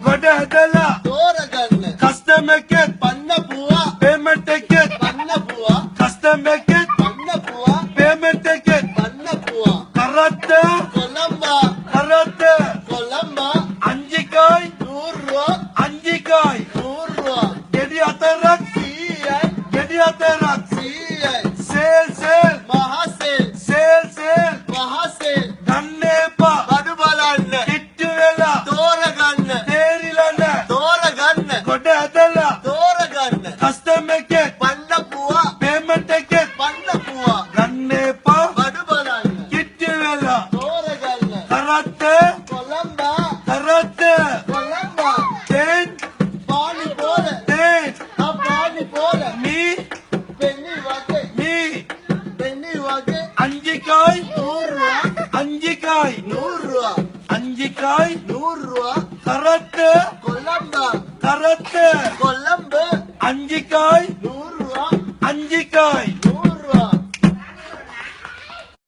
வடதல தோரகண்ணு கஸ்டமருக்கு பண்ண பூவா பேமெண்ட்டுக்கு பண்ண பூவா கஸ்டமருக்கு பண்ண பூவா பேமெண்ட்டுக்கு பண்ண பூவா கரத்த கொலம்பா கரத்த கொலம்பா 5 காய் 100 ரூபா 5 காய் 100 ரூபா கெடி அத்தரக் CN கெடி அத்தரக் CN சேல் சேல் மகாசேல் சேல் சேல் மகாசேல் கண்ணேப்பா படுபலண்ணு கிட்டுவேல தோரகண்ணு தேரிலன தோரகண்ணு கொடதல தோரகண்ணு கஸ்டமருக்கு பண்ண பூவா பேமெண்ட்டுக்கு பண்ண பூவா கண்ணேப்பா படுபலண்ணு கிட்டுவேல தோரகண்ணு கரத்த கொலம்பா கரத்த கொலம்பா தேன் பானி போல தேன் பானி போல நீ பெண்ணி வாக்கு நீ பெண்ணி வாக்கு 5 காய் 100 ரூபா 5 காய் 100 ரூபா 5 காய் 100 ரூபா கரத்த கொலம்பா கரத்த கொலம்பு 5 காய் 100 ரூபா 5 காய்